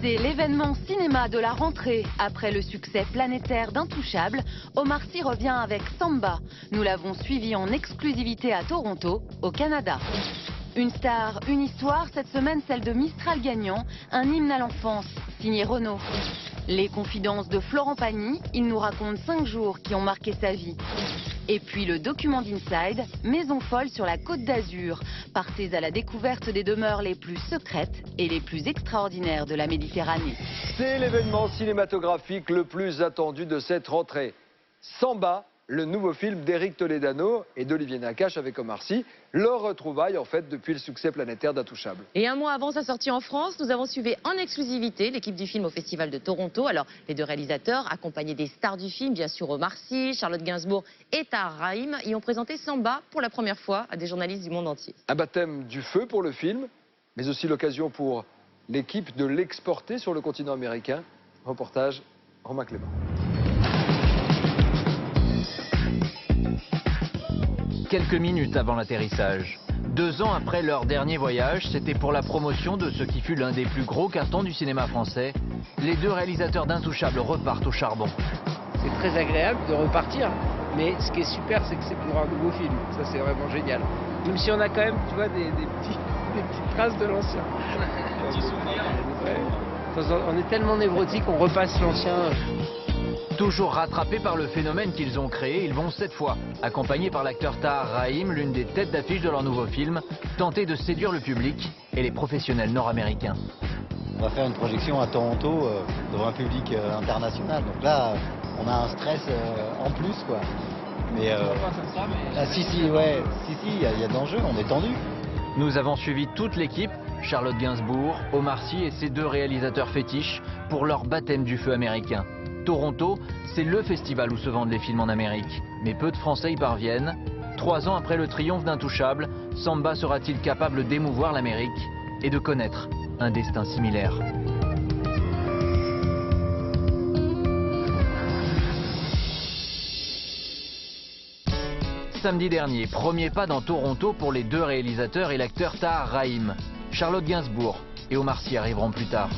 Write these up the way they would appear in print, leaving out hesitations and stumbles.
C'est l'événement cinéma de la rentrée. Après le succès planétaire d'Intouchables, Omar Sy revient avec Samba. Nous l'avons suivi en exclusivité à Toronto, au Canada. Une star, une histoire, cette semaine celle de Mistral Gagnant, un hymne à l'enfance, signé Renaud. Les confidences de Florent Pagny, il nous raconte 5 jours qui ont marqué sa vie. Et puis le document d'Inside, Maison folle sur la Côte d'Azur. Partez à la découverte des demeures les plus secrètes et les plus extraordinaires de la Méditerranée. C'est l'événement cinématographique le plus attendu de cette rentrée. Samba, le nouveau film d'Éric Toledano et d'Olivier Nakache avec Omar Sy, leur retrouvaille en fait depuis le succès planétaire d'Intouchables. Et un mois avant sa sortie en France, nous avons suivi en exclusivité l'équipe du film au Festival de Toronto. Alors, les deux réalisateurs, accompagnés des stars du film, bien sûr Omar Sy, Charlotte Gainsbourg et Tahar Rahim, y ont présenté Samba pour la première fois à des journalistes du monde entier. Un baptême du feu pour le film, mais aussi l'occasion pour l'équipe de l'exporter sur le continent américain. Reportage Romain Clément. Quelques minutes avant l'atterrissage. 2 ans après leur dernier voyage, c'était pour la promotion de ce qui fut l'un des plus gros cartons du cinéma français. Les deux réalisateurs d'Intouchables repartent au charbon. C'est très agréable de repartir, mais ce qui est super, c'est que c'est pour un nouveau film. Ça, c'est vraiment génial. Même si on a quand même, tu vois, des petites traces de l'ancien. Petits souvenirs. Ouais. On est tellement névrotique, on repasse l'ancien. Toujours rattrapés par le phénomène qu'ils ont créé, ils vont cette fois, accompagnés par l'acteur Tahar Rahim, l'une des têtes d'affiche de leur nouveau film, tenter de séduire le public et les professionnels nord-américains. On va faire une projection à Toronto devant un public international. Donc là, on a un stress en plus, quoi. Mais ah, si, il y a d'enjeux, on est tendu. Nous avons suivi toute l'équipe, Charlotte Gainsbourg, Omar Sy et ses deux réalisateurs fétiches, pour leur baptême du feu américain. Toronto, c'est le festival où se vendent les films en Amérique. Mais peu de Français y parviennent. 3 ans après le triomphe d'Intouchables, Samba sera-t-il capable d'émouvoir l'Amérique et de connaître un destin similaire? Samedi dernier, premier pas dans Toronto pour les deux réalisateurs et l'acteur Tahar Rahim. Charlotte Gainsbourg et Omar Sy arriveront plus tard.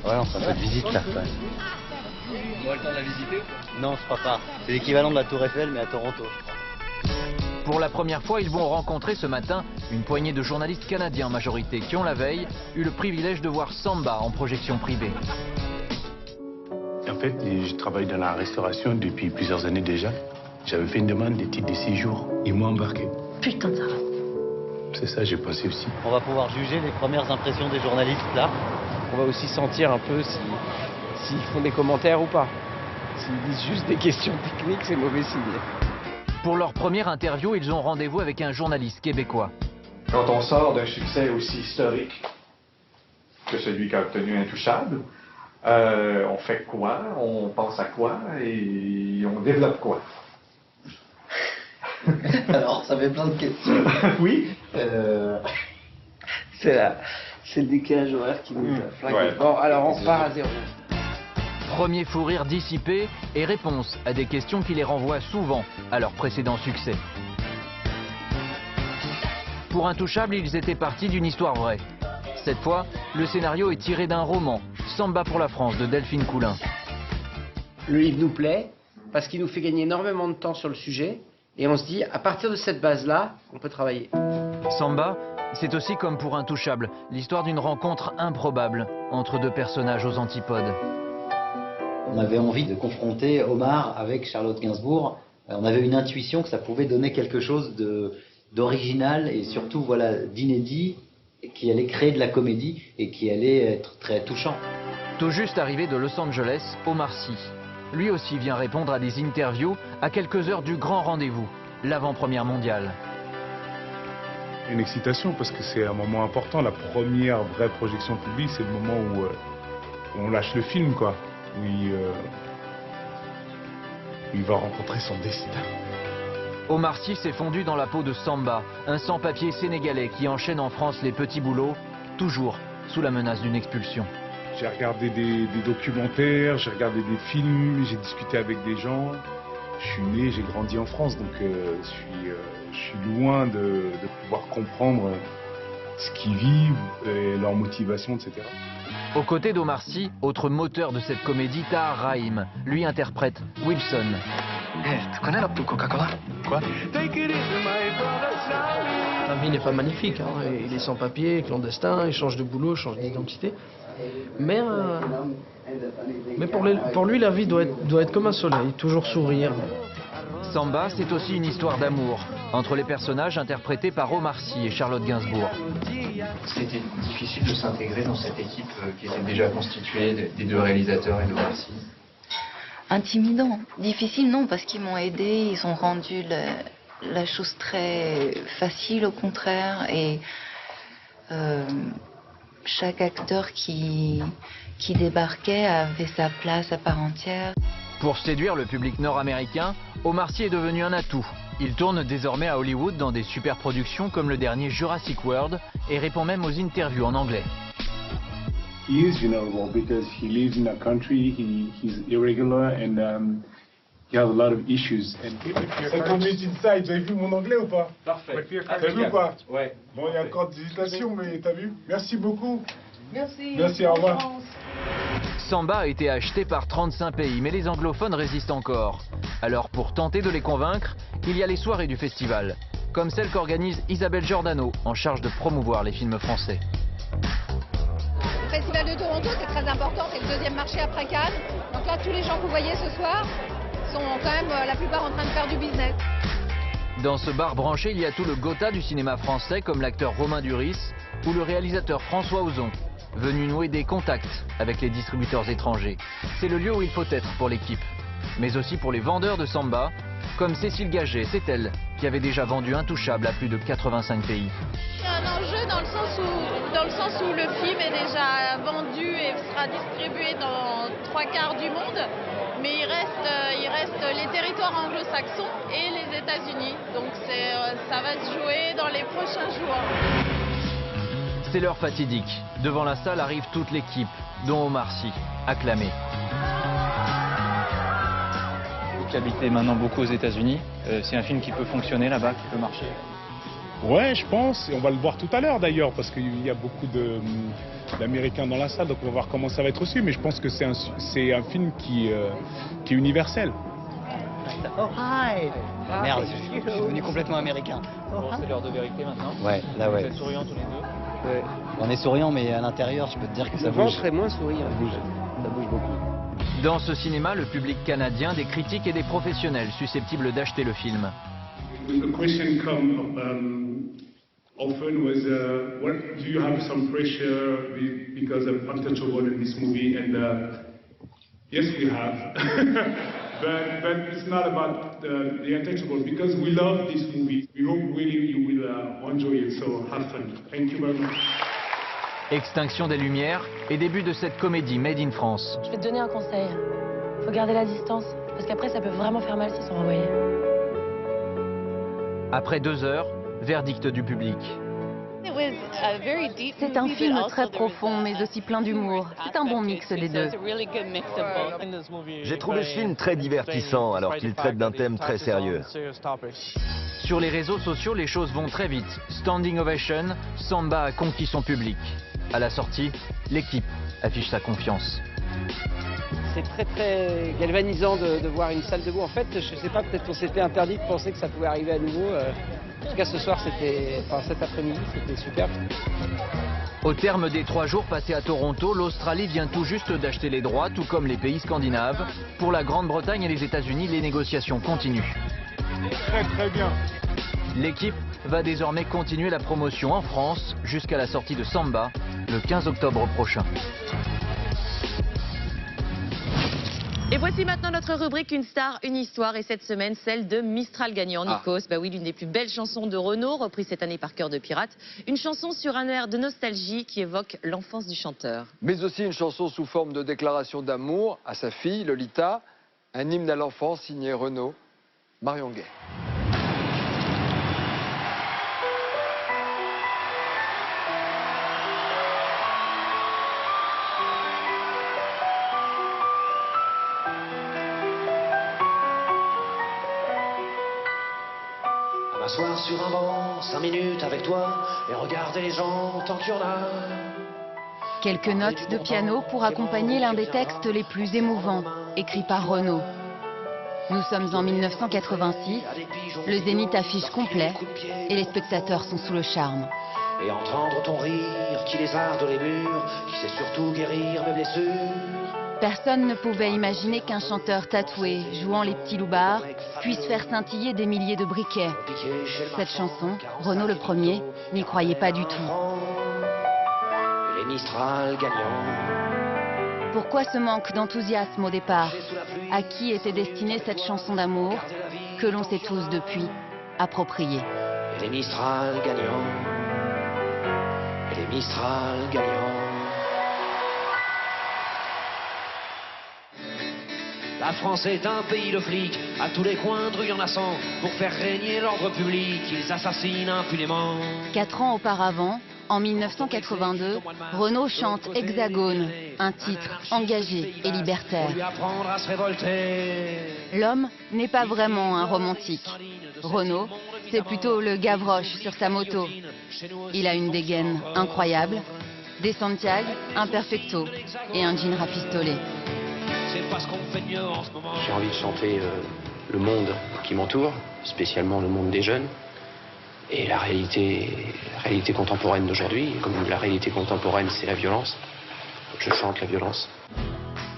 Ouais, on fera un peu de visite là. Ouais. On aura le temps de la visiter ou pas? Non, je crois pas. C'est l'équivalent de la Tour Eiffel, mais à Toronto. Pour la première fois, ils vont rencontrer ce matin une poignée de journalistes canadiens en majorité qui ont la veille eu le privilège de voir Samba en projection privée. En fait, je travaille dans la restauration depuis plusieurs années déjà. J'avais fait une demande de titre de séjour. Ils m'ont embarqué. Putain, ça va. C'est ça, j'ai pensé aussi. On va pouvoir juger les premières impressions des journalistes là. On va aussi sentir un peu s'ils font des commentaires ou pas. S'ils disent juste des questions techniques, c'est mauvais signe. Pour leur première interview, ils ont rendez-vous avec un journaliste québécois. Quand on sort d'un succès aussi historique que celui qu'a obtenu Intouchables, on fait quoi, on pense à quoi et on développe quoi? Alors, ça fait plein de questions. Oui. C'est le décalage horaire qui nous a flingué. Ouais. Bon, alors on repart à zéro. Premier fou rire dissipé et réponse à des questions qui les renvoient souvent à leur précédent succès. Pour Intouchables, ils étaient partis d'une histoire vraie. Cette fois, le scénario est tiré d'un roman, Samba pour la France, de Delphine Coulin. Le livre nous plaît parce qu'il nous fait gagner énormément de temps sur le sujet et on se dit, à partir de cette base-là, on peut travailler. Samba, c'est aussi comme pour Intouchables, l'histoire d'une rencontre improbable entre deux personnages aux antipodes. On avait envie de confronter Omar avec Charlotte Gainsbourg. On avait une intuition que ça pouvait donner quelque chose d'original et surtout voilà, d'inédit, qui allait créer de la comédie et qui allait être très touchant. Tout juste arrivé de Los Angeles, Omar Sy. Lui aussi vient répondre à des interviews à quelques heures du grand rendez-vous, l'avant-première mondiale. Une excitation parce que c'est un moment important. La première vraie projection publique, c'est le moment où on lâche le film, quoi. Où il va rencontrer son destin. Omar Sy s'est fondu dans la peau de Samba, un sans-papier sénégalais qui enchaîne en France les petits boulots, toujours sous la menace d'une expulsion. J'ai regardé des documentaires, j'ai regardé des films, j'ai discuté avec des gens. Je suis né, j'ai grandi en France, donc je suis loin de pouvoir comprendre ce qu'ils vivent, et leur motivation, etc. Aux côtés d'Omar Sy, autre moteur de cette comédie, Tahar Rahim, lui interprète Wilson. Tu connais la Coca-Cola? Quoi? La vie n'est pas magnifique, hein. Il est sans papier, clandestin, il change de boulot, change d'identité. Mais pour lui, la vie doit être comme un soleil, toujours sourire. Samba, c'est aussi une histoire d'amour entre les personnages interprétés par Omar Sy et Charlotte Gainsbourg. C'était difficile de s'intégrer dans cette équipe qui était déjà constituée des deux réalisateurs et d'Omar Sy. Intimidant. Difficile, non, parce qu'ils m'ont aidé, ils ont rendu la chose très facile, au contraire. Et chaque acteur qui débarquait avait sa place à part entière. Pour séduire le public nord-américain, Omar Sy est devenu un atout. Il tourne désormais à Hollywood dans des superproductions comme le dernier Jurassic World et répond même aux interviews en anglais. He is vulnerable because he lives in a country, he's irregular and he has a lot of issues. Ça community inside, vous avez vu mon anglais ou pas? Parfait. T'as vu ou pas? Ouais. Bon, il y a encore des hésitations, mais t'as vu? Merci beaucoup. Merci. Merci, au revoir. Samba a été acheté par 35 pays, mais les anglophones résistent encore. Alors pour tenter de les convaincre, il y a les soirées du festival, comme celle qu'organise Isabelle Giordano, en charge de promouvoir les films français. Le Festival de Toronto, c'est très important, c'est le deuxième marché après Cannes. Donc là, tous les gens que vous voyez ce soir sont quand même la plupart en train de faire du business. Dans ce bar branché, il y a tout le Gotha du cinéma français, comme l'acteur Romain Duris ou le réalisateur François Ozon, venu nouer des contacts avec les distributeurs étrangers. C'est le lieu où il faut être pour l'équipe, mais aussi pour les vendeurs de samba, comme Cécile Gaget, c'est elle qui avait déjà vendu Intouchable à plus de 85 pays. C'est un enjeu dans le sens où le film est déjà vendu et sera distribué dans 3/4 du monde, mais il reste les territoires anglo-saxons et les États-Unis. Donc ça va se jouer dans les prochains jours. C'est l'heure fatidique. Devant la salle arrive toute l'équipe, dont Omar Sy, acclamé. Vous qui habitez maintenant beaucoup aux États-Unis, c'est un film qui peut fonctionner là-bas, qui peut marcher? Ouais, je pense, et on va le voir tout à l'heure d'ailleurs, parce qu'il y a beaucoup d'Américains dans la salle, donc on va voir comment ça va être reçu, mais je pense que c'est un film qui est universel. Oh, hi! Merde, je suis devenu complètement américain. Bon, c'est l'heure de vérité maintenant. Ouais, là ouais. Vous êtes souriants tous les deux? Ouais. On est souriants, mais à l'intérieur, je peux te dire que ça bouge. Très moins souriant. Ça bouge beaucoup. Dans ce cinéma, le public canadien, des critiques et des professionnels susceptibles d'acheter le film. The question often was, do you have some pressure because of Untouchable in this movie? And yes, we have. but it's not about the Untouchable because we love this movie. We hope really you will enjoy it. So have fun. Thank you very much. Extinction des Lumières et début de cette comédie Made in France. Je vais te donner un conseil. Faut garder la distance, parce qu'après ça peut vraiment faire mal s'ils sont renvoyés. Après 2 heures, verdict du public. C'est un film très profond, mais aussi plein d'humour. C'est un bon mix des deux. J'ai trouvé ce film très divertissant, alors qu'il traite d'un thème très sérieux. Sur les réseaux sociaux, les choses vont très vite. Standing ovation, Samba a conquis son public. À la sortie, l'équipe affiche sa confiance. C'est très galvanisant de voir une salle debout. En fait, je sais pas, peut-être qu'on s'était interdit de penser que ça pouvait arriver à nouveau. En tout cas, ce soir, cet après-midi, c'était super. Au terme des 3 jours passés à Toronto, l'Australie vient tout juste d'acheter les droits, tout comme les pays scandinaves. Pour la Grande-Bretagne et les États-Unis, les négociations continuent. Très bien. L'équipe va désormais continuer la promotion en France jusqu'à la sortie de Samba le 15 octobre prochain. Et voici maintenant notre rubrique Une star, une histoire. Et cette semaine, celle de Mistral gagnant. Nikos, bah oui, l'une des plus belles chansons de Renaud, reprise cette année par Cœur de Pirate. Une chanson sur un air de nostalgie qui évoque l'enfance du chanteur. Mais aussi une chanson sous forme de déclaration d'amour à sa fille, Lolita. Un hymne à l'enfance signé Renaud. Marion Guay. M'asseoir sur un banc, 5 minutes avec toi, et regarder les gens tant qu'il y en a. Quelques notes de piano pour accompagner l'un des textes les plus émouvants, écrits par Renaud. Nous sommes en 1986, le Zénith affiche complet et les spectateurs sont sous le charme. Et entendre ton rire qui lézarde les murs, qui sait surtout guérir mes blessures. Personne ne pouvait imaginer qu'un chanteur tatoué, jouant les petits loupards, puisse faire scintiller des milliers de briquets. Cette chanson, Renaud le premier, n'y croyait pas du tout. Les Mistral gagnants. Pourquoi ce manque d'enthousiasme au départ? À qui était destinée cette chanson d'amour que l'on s'est tous depuis appropriée? Les Mistral gagnants. Les Mistral gagnants. La France est un pays de flics, à tous les coins de rue y en a 100. Pour faire régner l'ordre public, ils assassinent impunément. 4 ans auparavant, en 1982, Renaud chante Hexagone, un titre engagé et libertaire. L'homme n'est pas vraiment un romantique. Renaud, c'est plutôt le Gavroche sur sa moto. Il a une dégaine incroyable, des Santiago, un Perfecto et un jean rafistolé. J'ai envie de chanter le monde qui m'entoure, spécialement le monde des jeunes, et la réalité contemporaine d'aujourd'hui. Comme la réalité contemporaine, c'est la violence, je chante la violence.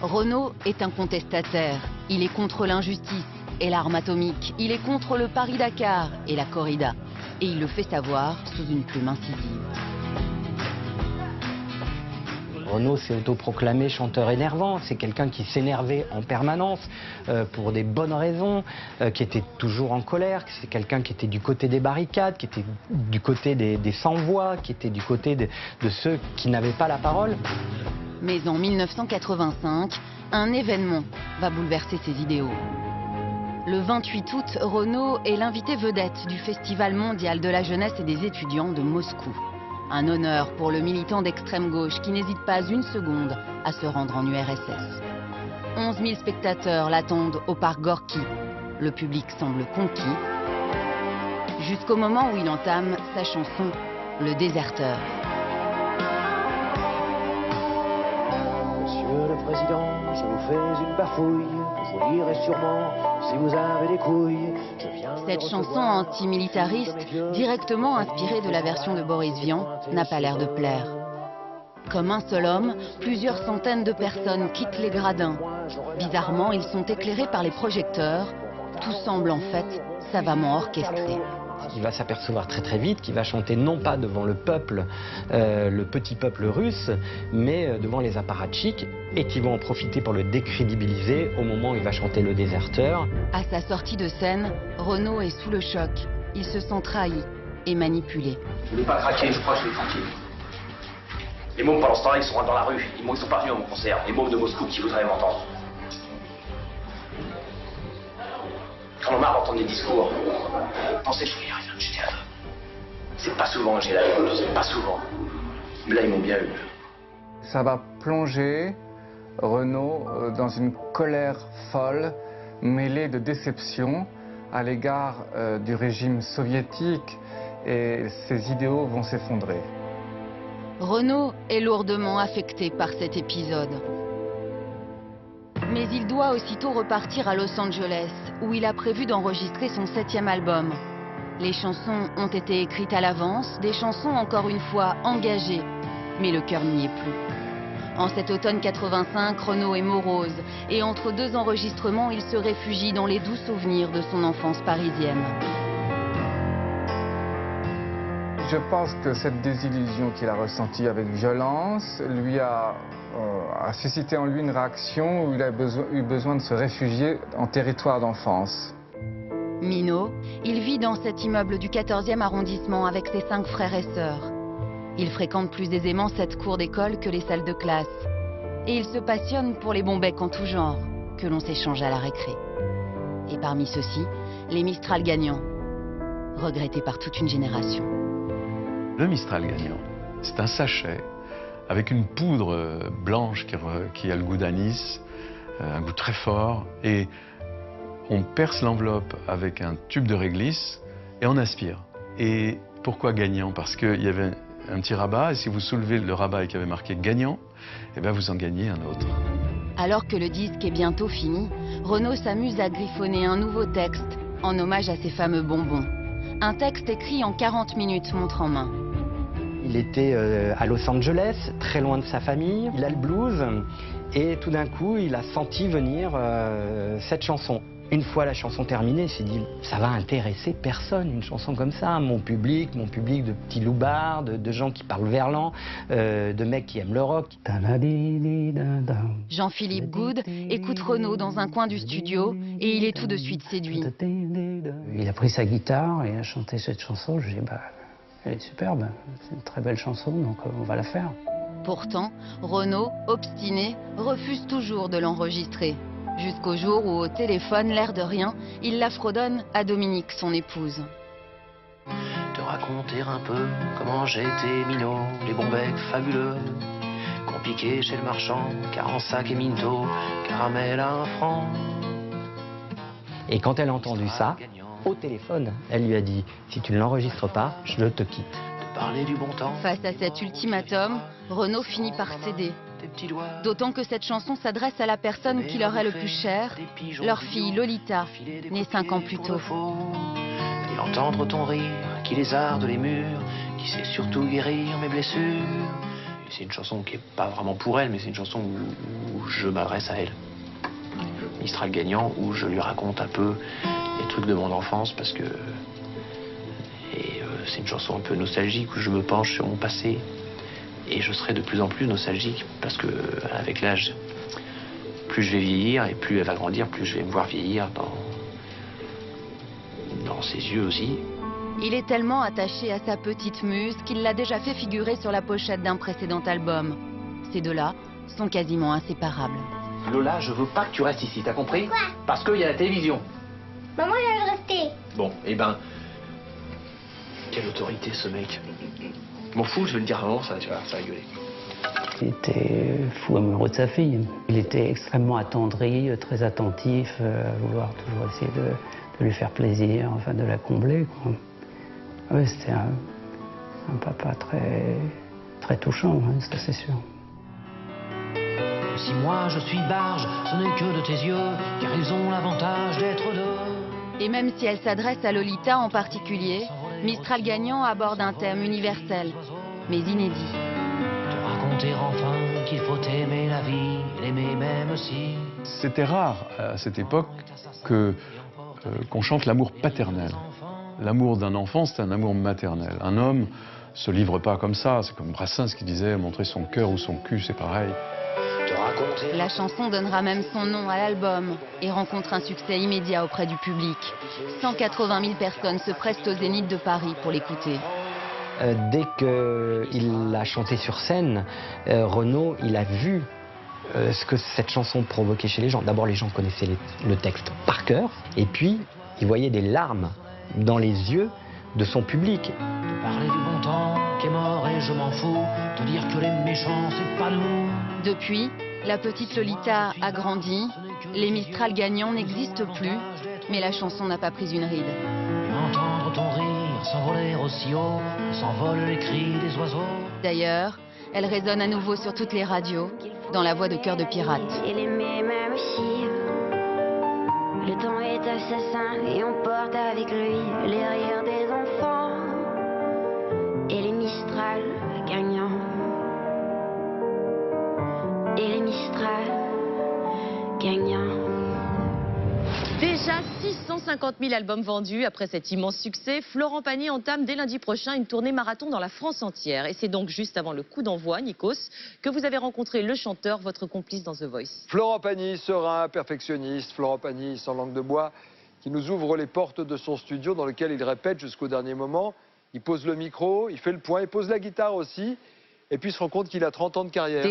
Renaud est un contestataire. Il est contre l'injustice et l'arme atomique. Il est contre le Paris-Dakar et la corrida. Et il le fait savoir sous une plume incisive. Renaud s'est autoproclamé chanteur énervant, c'est quelqu'un qui s'énervait en permanence pour des bonnes raisons, qui était toujours en colère, c'est quelqu'un qui était du côté des barricades, qui était du côté des sans-voix, qui était du côté de ceux qui n'avaient pas la parole. Mais en 1985, un événement va bouleverser ses idéaux. Le 28 août, Renaud est l'invité vedette du Festival mondial de la jeunesse et des étudiants de Moscou. Un honneur pour le militant d'extrême gauche qui n'hésite pas une seconde à se rendre en URSS. 11 000 spectateurs l'attendent au parc Gorki. Le public semble conquis, jusqu'au moment où il entame sa chanson « Le déserteur ». Monsieur le Président, je vous fais une bafouille, vous lirez sûrement si vous avez des couilles. Cette chanson antimilitariste, directement inspirée de la version de Boris Vian, n'a pas l'air de plaire. Comme un seul homme, plusieurs centaines de personnes quittent les gradins. Bizarrement, ils sont éclairés par les projecteurs. Tout semble en fait savamment orchestré. Il va s'apercevoir très vite qu'il va chanter non pas devant le peuple, le petit peuple russe, mais devant les apparatchiks, et qui vont en profiter pour le décrédibiliser au moment où il va chanter Le déserteur. À sa sortie de scène, Renaud est sous le choc. Il se sent trahi et manipulé. Je ne vais pas craquer, je crois que je vais tranquille. Les mômes pendant ce temps-là, ils sont dans la rue, ils sont pas venus à mon concert, les mômes de Moscou qui voudraient m'entendre. J'en ai marre d'entendre des discours. Pensez que je vais y arriver, j'étais à deux. C'est pas souvent que j'ai la réponse, c'est pas souvent. Mais là, ils m'ont bien eu. Ça va plonger Renaud dans une colère folle, mêlée de déception à l'égard du régime soviétique, et ses idéaux vont s'effondrer. Renaud est lourdement affecté par cet épisode. Mais il doit aussitôt repartir à Los Angeles, où il a prévu d'enregistrer son 7e album. Les chansons ont été écrites à l'avance, des chansons encore une fois engagées, mais le cœur n'y est plus. En cet automne 85, Renaud est morose, et entre 2 enregistrements, il se réfugie dans les doux souvenirs de son enfance parisienne. Je pense que cette désillusion qu'il a ressentie avec violence lui a suscité en lui une réaction où il a eu besoin de se réfugier en territoire d'enfance. Minot, il vit dans cet immeuble du 14e arrondissement avec ses 5 frères et sœurs. Il fréquente plus aisément cette cour d'école que les salles de classe. Et il se passionne pour les bons becs en tout genre, que l'on s'échange à la récré. Et parmi ceux-ci, les Mistral gagnants, regrettés par toute une génération. Le Mistral gagnant, c'est un sachet avec une poudre blanche qui a le goût d'anis, un goût très fort, et on perce l'enveloppe avec un tube de réglisse et on aspire. Et pourquoi gagnant? Parce qu'il y avait un petit rabat, et si vous soulevez le rabat qui avait marqué gagnant, eh ben vous en gagnez un autre. Alors que le disque est bientôt fini, Renaud s'amuse à griffonner un nouveau texte en hommage à ses fameux bonbons. Un texte écrit en 40 minutes, montre en main. Il était à Los Angeles, très loin de sa famille, il a le blues, et tout d'un coup, il a senti venir cette chanson. Une fois la chanson terminée, il s'est dit, ça va intéresser personne, une chanson comme ça. Mon public de petits loupards, de gens qui parlent verlan, de mecs qui aiment le rock. Jean-Philippe Goud écoute Renaud dans un coin du studio et il est tout de suite séduit. Il a pris sa guitare et a chanté cette chanson. Je lui ai dit, elle est superbe, c'est une très belle chanson, donc on va la faire. Pourtant, Renaud, obstiné, refuse toujours de l'enregistrer. Jusqu'au jour où, au téléphone, l'air de rien, il la fredonne à Dominique, son épouse. Te raconter un peu comment j'ai été minot, les bons becs fabuleux, compliqué chez le marchand, car en sac et minto, caramel à 1 franc. Et quand elle a entendu ça, au téléphone, elle lui a dit, si tu ne l'enregistres pas, je te quitte. Parler du bon temps. Face à cet ultimatum, Renaud finit par céder. D'autant que cette chanson s'adresse à la personne qui leur est le plus chère, leur fille Lolita, née 5 ans plus tôt. Et entendre ton rire, qui lézarde les murs, qui sait surtout guérir mes blessures. C'est une chanson qui n'est pas vraiment pour elle, mais c'est une chanson où je m'adresse à elle. Mistral gagnant, où je lui raconte un peu les trucs de mon enfance, parce que... c'est une chanson un peu nostalgique où je me penche sur mon passé. Et je serai de plus en plus nostalgique parce que, avec l'âge, plus je vais vieillir et plus elle va grandir, plus je vais me voir vieillir dans ses yeux aussi. Il est tellement attaché à sa petite muse qu'il l'a déjà fait figurer sur la pochette d'un précédent album. Ces deux-là sont quasiment inséparables. Lola, je veux pas que tu restes ici, t'as compris? Pourquoi? Parce qu'il y a la télévision. Maman, elle veut rester. Bon, eh ben... Quelle autorité, ce mec. Je m'en fous, je vais le dire avant, ça, tu vois, ça va gueuler. Il était fou amoureux de sa fille. Il était extrêmement attendri, très attentif, à vouloir toujours essayer de lui faire plaisir, enfin de la combler, quoi. Ouais, c'était un papa très touchant, hein, ça c'est sûr. Si moi je suis barge, ce n'est que de tes yeux, car ils ont l'avantage d'être deux. Et même si elle s'adresse à Lolita en particulier, Mistral gagnant aborde un thème universel, mais inédit. Te raconter enfin qu'il faut aimer la vie, l'aimer même si... C'était rare à cette époque qu'on chante l'amour paternel. L'amour d'un enfant, c'est un amour maternel. Un homme se livre pas comme ça, c'est comme Brassens qui disait montrer son cœur ou son cul, c'est pareil. La chanson donnera même son nom à l'album et rencontre un succès immédiat auprès du public. 180 000 personnes se pressent au Zénith de Paris pour l'écouter. Dès qu'il l'a chanté sur scène, Renaud, il a vu ce que cette chanson provoquait chez les gens. D'abord, les gens connaissaient le texte par cœur, et puis il voyait des larmes dans les yeux de son public. Te parler du bon temps qui est mort et je m'en fous, te dire que les méchants c'est pas nous. Depuis, la petite Lolita a grandi, les Mistral gagnants n'existent plus, mais la chanson n'a pas pris une ride. Entendre ton rire s'envoler aussi haut, s'envolent les cris des oiseaux. D'ailleurs, elle résonne à nouveau sur toutes les radios, dans la voix de Cœur de Pirate. Il aimait même aussi. Le temps est assassin et on porte avec lui les rires des enfants et les Mistral gagnants. Et les Mistral gagnants. Déjà 650 000 albums vendus après cet immense succès, Florent Pagny entame dès lundi prochain une tournée marathon dans la France entière. Et c'est donc juste avant le coup d'envoi, Nikos, que vous avez rencontré le chanteur, votre complice dans The Voice. Florent Pagny, serein, perfectionniste, Florent Pagny sans langue de bois, qui nous ouvre les portes de son studio dans lequel il répète jusqu'au dernier moment. Il pose le micro, il fait le point, il pose la guitare aussi, et puis il se rend compte qu'il a 30 ans de carrière.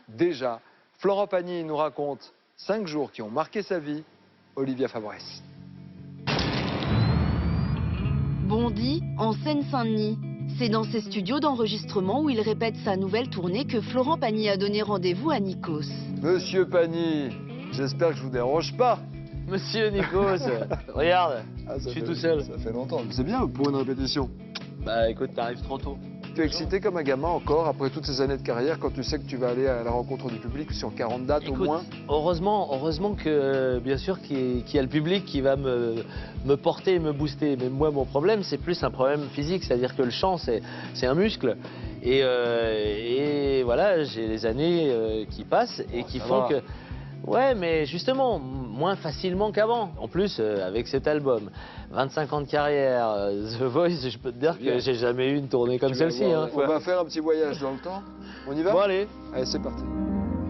Déjà. Florent Pagny nous raconte 5 jours qui ont marqué sa vie. Olivia Fabrès. Bondy, en Seine-Saint-Denis. C'est dans ses studios d'enregistrement où il répète sa nouvelle tournée que Florent Pagny a donné rendez-vous à Nikos. Monsieur Pagny, j'espère que je vous dérange pas. Monsieur Nikos, regarde, je suis tout seul. Ça fait longtemps. C'est bien pour une répétition. Bah écoute, t'arrives trop tôt. Tu es excité comme un gamin encore, après toutes ces années de carrière, quand tu sais que tu vas aller à la rencontre du public sur 40 dates au moins? Heureusement que, bien sûr, qu'il y a le public qui va me porter et me booster. Mais moi, mon problème, c'est plus un problème physique, c'est-à-dire que le chant, c'est un muscle. Et voilà, j'ai les années qui passent et qui font que... Ouais, mais justement, moins facilement qu'avant. En plus, avec cet album, 25 ans de carrière, The Voice, je peux te dire que j'ai jamais eu une tournée comme celle-ci. Hein. On va faire un petit voyage dans le temps. On y va? Bon, allez. Allez, c'est parti.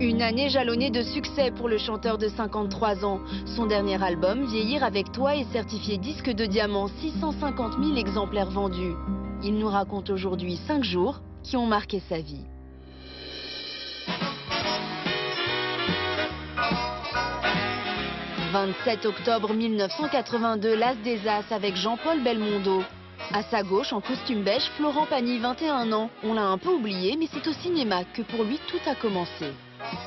Une année jalonnée de succès pour le chanteur de 53 ans. Son dernier album, Vieillir avec toi, est certifié disque de diamant, 650 000 exemplaires vendus. Il nous raconte aujourd'hui 5 jours qui ont marqué sa vie. « 27 octobre 1982, l'As des As avec Jean-Paul Belmondo. À sa gauche, en costume beige, Florent Pagny, 21 ans. On l'a un peu oublié, mais c'est au cinéma que pour lui tout a commencé.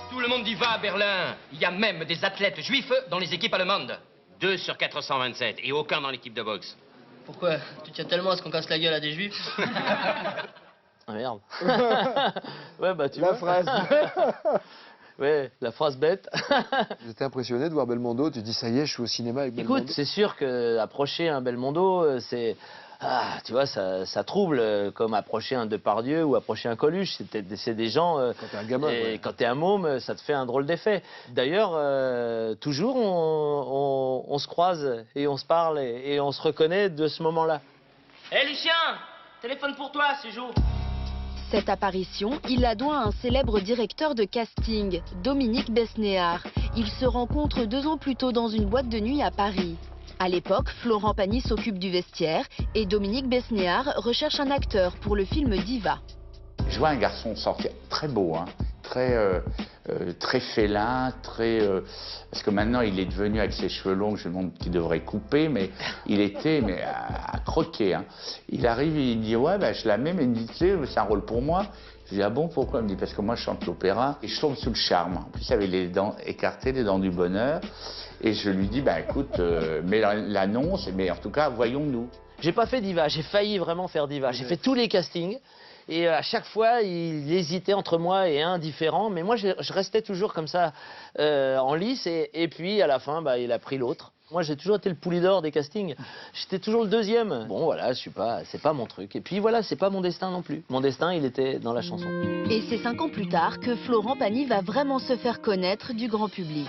Tout le monde y va à Berlin. Il y a même des athlètes juifs dans les équipes allemandes. 2 sur 427 et aucun dans l'équipe de boxe. Pourquoi? Tu tiens tellement à ce qu'on casse la gueule à des juifs? Ah merde. Ouais, bah tu La vois. phrase. Ouais, la phrase bête. J'étais impressionné de voir Belmondo. Tu dis, ça y est, je suis au cinéma avec Belmondo. Écoute, c'est sûr qu'approcher un Belmondo, c'est... Ah, tu vois, ça trouble, comme approcher un Depardieu ou approcher un Coluche. C'est des gens... Quand t'es un gamin, ouais. Quand t'es un môme, ça te fait un drôle d'effet. D'ailleurs, toujours, on se croise et on se parle et on se reconnaît de ce moment-là. Hé Lucien, téléphone pour toi, c'est Jo. Cette apparition, il la doit à un célèbre directeur de casting, Dominique Besnéard. Ils se rencontrent 2 ans plus tôt dans une boîte de nuit à Paris. À l'époque, Florent Pagny s'occupe du vestiaire et Dominique Besnéard recherche un acteur pour le film Diva. Je vois un garçon sortir très beau, hein, très félin, parce que maintenant il est devenu avec ses cheveux longs, je me demande qu'il devrait couper, mais il était à croquer. Hein. Il arrive, il dit ouais, bah, je la mets, mais il me dit c'est un rôle pour moi. Je dis ah bon, pourquoi? Il me dit parce que moi je chante l'opéra et je tombe sous le charme. En plus il avait les dents écartées, les dents du bonheur, et je lui dis bah écoute, mets l'annonce, mais en tout cas voyons-nous. J'ai pas fait Diva, j'ai failli vraiment faire Diva. J'ai fait tous les castings. Et à chaque fois, il hésitait entre moi et un différent. Mais moi, je restais toujours comme ça, en lice. Et puis, à la fin, bah, il a pris l'autre. Moi, j'ai toujours été le Poulidor des castings. J'étais toujours le deuxième. Bon, voilà, c'est pas mon truc. Et puis, voilà, c'est pas mon destin non plus. Mon destin, il était dans la chanson. Et c'est 5 ans plus tard que Florent Pagny va vraiment se faire connaître du grand public.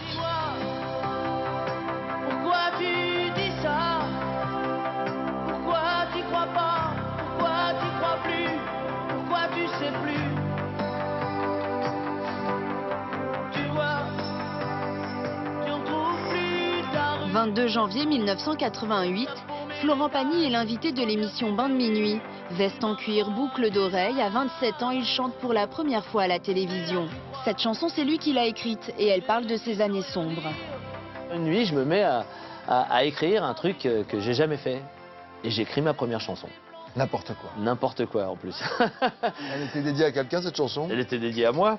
Pourquoi tu dis ça? Pourquoi tu crois pas? Pourquoi tu crois plus? Pourquoi tu sais plus? Tu vois, tu en trouves plus tard. 22 janvier 1988, Florent Pagny est l'invité de l'émission Bain de minuit. Veste en cuir, boucle d'oreille, à 27 ans, il chante pour la première fois à la télévision. Cette chanson, c'est lui qui l'a écrite et elle parle de ses années sombres. Une nuit, je me mets à écrire un truc que j'ai jamais fait. Et j'écris ma première chanson. N'importe quoi. N'importe quoi, en plus. Elle était dédiée à quelqu'un, cette chanson? Elle était dédiée à moi.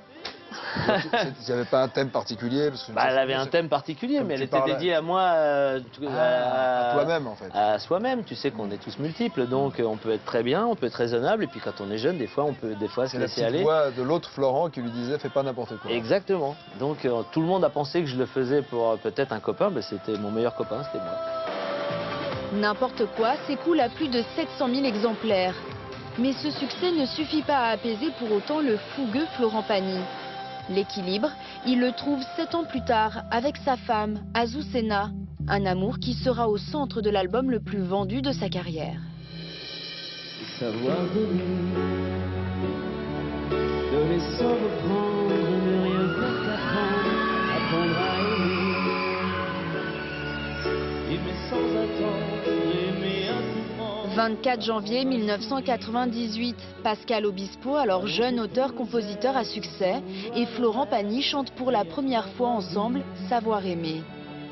Il n'y avait pas un thème particulier parce que bah, elle avait un thème particulier, mais elle était dédiée à moi. À toi-même, en fait. À soi-même. Tu sais qu'on est tous multiples, donc on peut être très bien, on peut être raisonnable, et puis quand on est jeune, des fois, on peut se laisser aller. C'est la voix de l'autre Florent qui lui disait « fais pas n'importe quoi ». Exactement. Donc tout le monde a pensé que je le faisais pour peut-être un copain, mais c'était mon meilleur copain, c'était moi. N'importe quoi s'écoule à plus de 700 000 exemplaires. Mais ce succès ne suffit pas à apaiser pour autant le fougueux Florent Pagny. L'équilibre, il le trouve 7 ans plus tard avec sa femme, Azucena, un amour qui sera au centre de l'album le plus vendu de sa carrière. Savoir donner sans reprendre, ne rien faire qu'apprendre, apprendre à aimer. Aimer sans attendre, aimer infiniment. 24 janvier 1998, Pascal Obispo, alors jeune auteur-compositeur à succès, et Florent Pagny chantent pour la première fois ensemble Savoir aimer.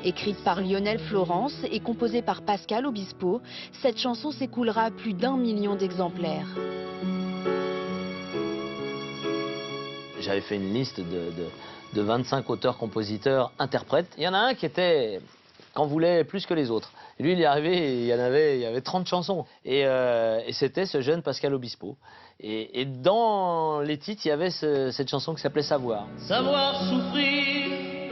Écrite par Lionel Florence et composée par Pascal Obispo, cette chanson s'écoulera à plus d'1 million d'exemplaires. J'avais fait une liste de 25 auteurs-compositeurs-interprètes. Il y en a un qui était qu'en voulait plus que les autres. Et lui, il est arrivé et il y avait 30 chansons. Et c'était ce jeune Pascal Obispo. Et dans les titres, il y avait cette chanson qui s'appelait Savoir. Savoir souffrir.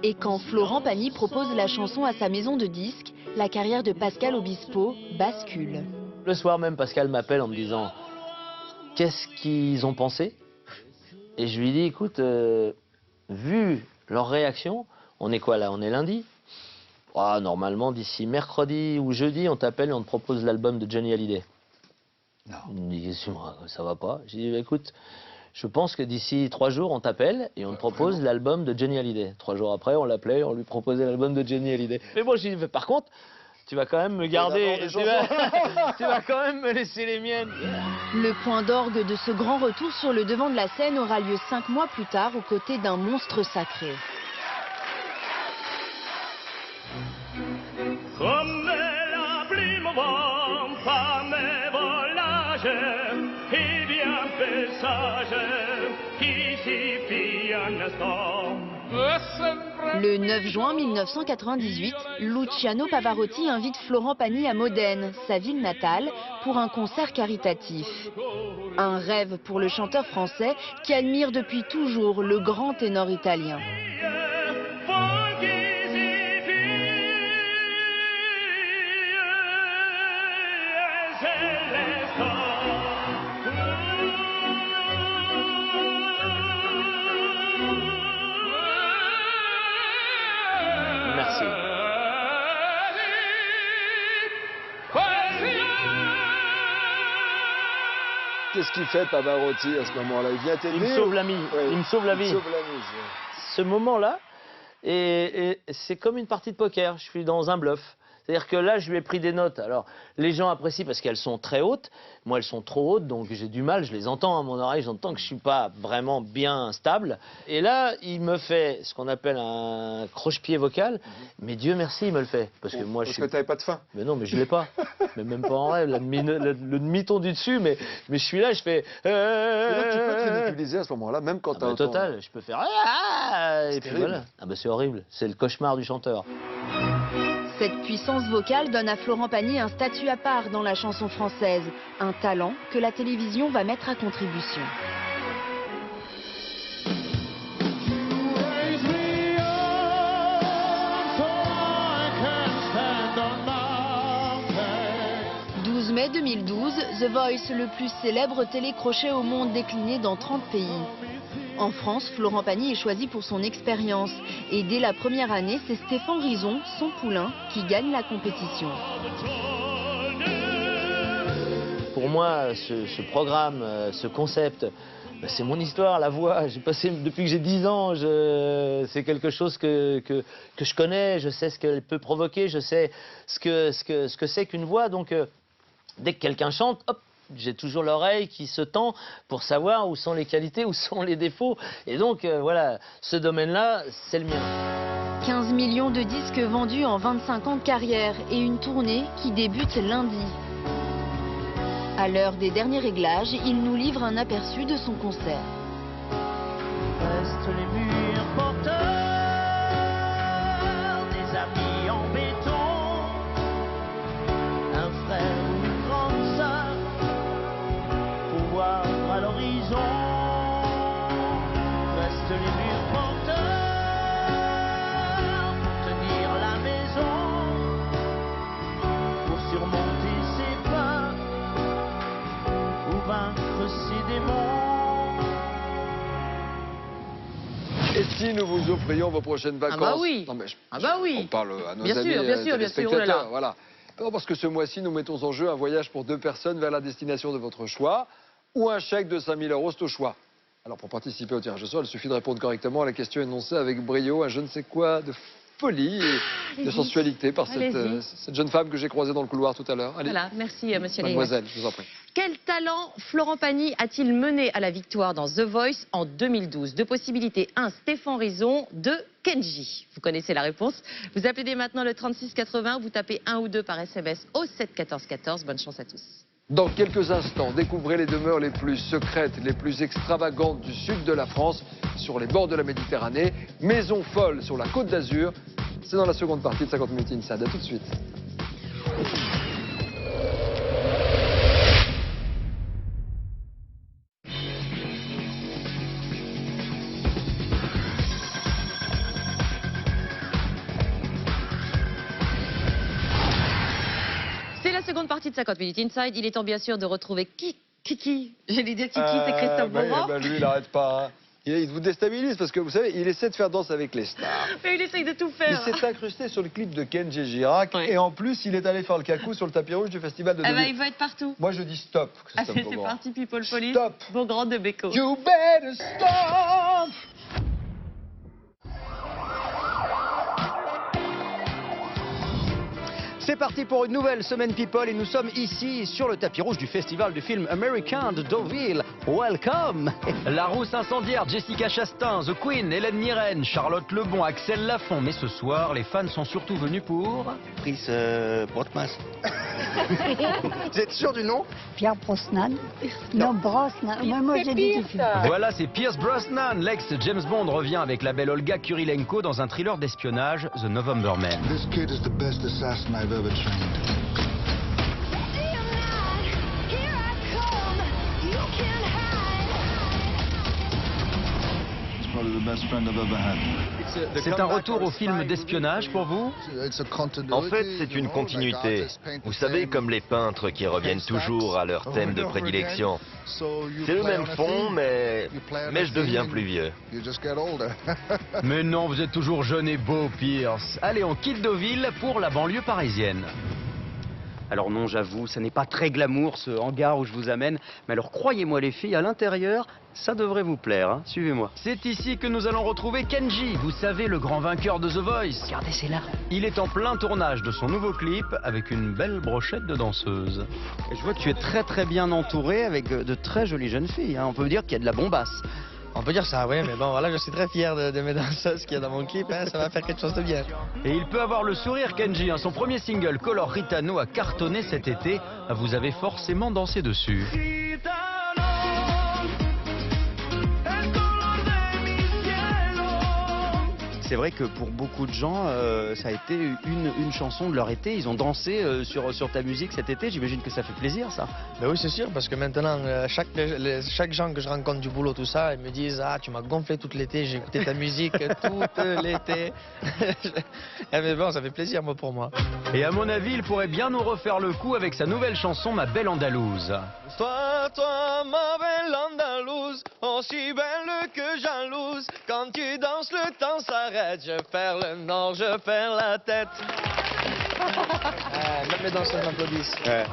Et quand Florent Pagny propose la chanson à sa maison de disques, la carrière de Pascal Obispo bascule. Le soir même, Pascal m'appelle en me disant « Qu'est-ce qu'ils ont pensé ?» Et je lui dis « Écoute, vu leur réaction, on est quoi là? On est lundi? Normalement, d'ici mercredi ou jeudi, on t'appelle et on te propose l'album de Johnny Hallyday. » Non. Il me dit « Ça va pas. » Je dis « Écoute, je pense que d'ici 3 jours, on t'appelle et on te propose l'album de Johnny Hallyday. » 3 jours après, on l'appelait et on lui proposait l'album de Johnny Hallyday. Mais bon, je lui dis « Par contre, tu vas quand même me garder, tu vas quand même me laisser les miennes. » Le point d'orgue de ce grand retour sur le devant de la scène aura lieu 5 mois plus tard aux côtés d'un monstre sacré. Come la prima volta me volage e bien pesage qui si fie un instant. Le 9 juin 1998, Luciano Pavarotti invite Florent Pagny à Modène, sa ville natale, pour un concert caritatif. Un rêve pour le chanteur français qui admire depuis toujours le grand ténor italien. Merci. Qu'est-ce qu'il fait Pavarotti à ce moment-là? Il vient t'aider? Il me sauve la vie. Oui. Il me sauve la vie. Il sauve la vie, ouais. Ce moment-là, et c'est comme une partie de poker. Je suis dans un bluff. C'est-à-dire que là, je lui ai pris des notes. Alors, les gens apprécient parce qu'elles sont très hautes. Moi, elles sont trop hautes, donc j'ai du mal. Je les entends à mon oreille, j'entends que je ne suis pas vraiment bien stable. Et là, il me fait ce qu'on appelle un croche-pied vocal. Mais Dieu merci, il me le fait. Parce que moi, Parce que tu n'avais pas de faim. Mais non, mais je ne l'ai pas. Mais même pas en rêve. Le demi-ton du dessus, mais je suis là, je fais... Et donc, tu peux te ridiculiser à ce moment-là, même quand tu as total, je peux faire... Et puis voilà. C'est horrible. C'est le cauchemar du chanteur. Cette puissance vocale donne à Florent Pagny un statut à part dans la chanson française, un talent que la télévision va mettre à contribution. « 12 mai 2012, The Voice, le plus célèbre télécrochet au monde décliné dans 30 pays. En France, Florent Pagny est choisi pour son expérience. Et dès la première année, c'est Stéphane Rizon, son poulain, qui gagne la compétition. Pour moi, ce programme, ce concept, c'est mon histoire, la voix. J'ai passé depuis que j'ai 10 ans. C'est quelque chose que je connais. Je sais ce qu'elle peut provoquer. Je sais ce que c'est qu'une voix. Donc, dès que quelqu'un chante, hop, j'ai toujours l'oreille qui se tend pour savoir où sont les qualités, où sont les défauts. Et donc, voilà, ce domaine-là, c'est le mien. 15 millions de disques vendus en 25 ans de carrière et une tournée qui débute lundi. À l'heure des derniers réglages, il nous livre un aperçu de son concert. Restent les murs porteurs, des amis en béton, un frère ou une grande sœur, pour voir à l'horizon. Restent les murs porteurs, pour tenir la maison, pour surmonter ses peurs, ou vaincre ses démons. Et si nous vous offrions vos prochaines vacances? Ah bah oui. Non, mais oui. On parle à nos bien amis sûr, bien sûr, téléspectateurs. oh là là. Voilà. Non, parce que ce mois-ci, nous mettons en jeu un voyage pour 2 personnes vers la destination de votre choix ou un chèque de 5 000 €, c'est au choix. Alors pour participer au tirage au sort, il suffit de répondre correctement à la question énoncée avec brio, un je ne sais quoi de folie et de sensualité par cette jeune femme que j'ai croisée dans le couloir tout à l'heure. Allez, Voilà, merci monsieur mademoiselle, je vous en prie. Quel talent Florent Pagny a-t-il mené à la victoire dans The Voice en 2012? Deux possibilités, 1 Stéphane Rizon, 2 Kenji. Vous connaissez la réponse. Vous appelez dès maintenant le 3680, vous tapez 1 ou 2 par SMS au 7 14 14. Bonne chance à tous. Dans quelques instants, découvrez les demeures les plus secrètes, les plus extravagantes du sud de la France, sur les bords de la Méditerranée, maisons folles sur la Côte d'Azur. C'est dans la seconde partie de 50 minutes Inside. À tout de suite. C'est la seconde partie de 50 minutes Inside. Il est temps bien sûr de retrouver Kiki. J'ai dit Kiki, c'est Christophe Beaugrand. Lui, il n'arrête pas. Hein. Il vous déstabilise parce que vous savez, il essaie de faire Danse avec les stars. Mais il essaye de tout faire. Il s'est incrusté sur le clip de Kenji Girac et en plus, il est allé faire le cacou sur le tapis rouge du festival de Deauville. Il va être partout. Moi, je dis stop, Christophe C'est Beaugrand. parti, People Police. Stop. Beaugrand de Beko. You better stop. C'est parti pour une nouvelle semaine People et nous sommes ici sur le tapis rouge du festival du film américain de Deauville. Welcome. La rousse incendiaire, Jessica Chastain, The Queen, Hélène Mirren, Charlotte Lebon, Axel Lafont. Mais ce soir, les fans sont surtout venus pour... Pierce Brosnan. Vous êtes sûr du nom? Pierre Brosnan. Non, Brosnan. Moi j'ai dit Voilà, c'est Pierce Brosnan. L'ex-James Bond revient avec la belle Olga Kurilenko dans un thriller d'espionnage, The November Man. This kid is the best assassin I've ever trained. He's probably the best friend I've ever had. C'est un retour au film d'espionnage pour vous? En fait, c'est une continuité. Vous savez, comme les peintres qui reviennent toujours à leur thème de prédilection. C'est le même fond, mais je deviens plus vieux. Mais non, vous êtes toujours jeune et beau, Pierce. Allez, on quitte Deauville pour la banlieue parisienne. Alors non, j'avoue, ça n'est pas très glamour ce hangar où je vous amène. Mais alors croyez-moi les filles, à l'intérieur, ça devrait vous plaire, hein. Suivez-moi. C'est ici que nous allons retrouver Kenji, vous savez, le grand vainqueur de The Voice. Regardez, c'est là. Il est en plein tournage de son nouveau clip avec une belle brochette de danseuses. Et je vois que tu es très bien entouré avec de très jolies jeunes filles, hein. On peut dire qu'il y a de la bombasse. On peut dire ça, oui, mais bon, voilà, je suis très fier de mes danseuses qu'il y a dans mon clip, hein, ça va faire quelque chose de bien. Et il peut avoir le sourire, Kenji, hein. Son premier single, Color Ritano, a cartonné cet été. Vous avez forcément dansé dessus. C'est vrai que pour beaucoup de gens, ça a été une chanson de leur été. Ils ont dansé sur ta musique cet été. J'imagine que ça fait plaisir, ça. Ben oui, c'est sûr, parce que maintenant, chaque gens que je rencontre du boulot, tout ça, ils me disent « Ah, tu m'as gonflé tout l'été, j'ai écouté ta musique tout l'été. » Mais bon, ça fait plaisir, moi, pour moi. Et à mon avis, il pourrait bien nous refaire le coup avec sa nouvelle chanson « Ma belle Andalouse ». Toi, ma belle Andalouse, aussi belle que jalouse. Quand tu danses, le temps s'arrête. Je perds le nord, je perds la tête. Même les danseurs m'applaudissent. Ouais.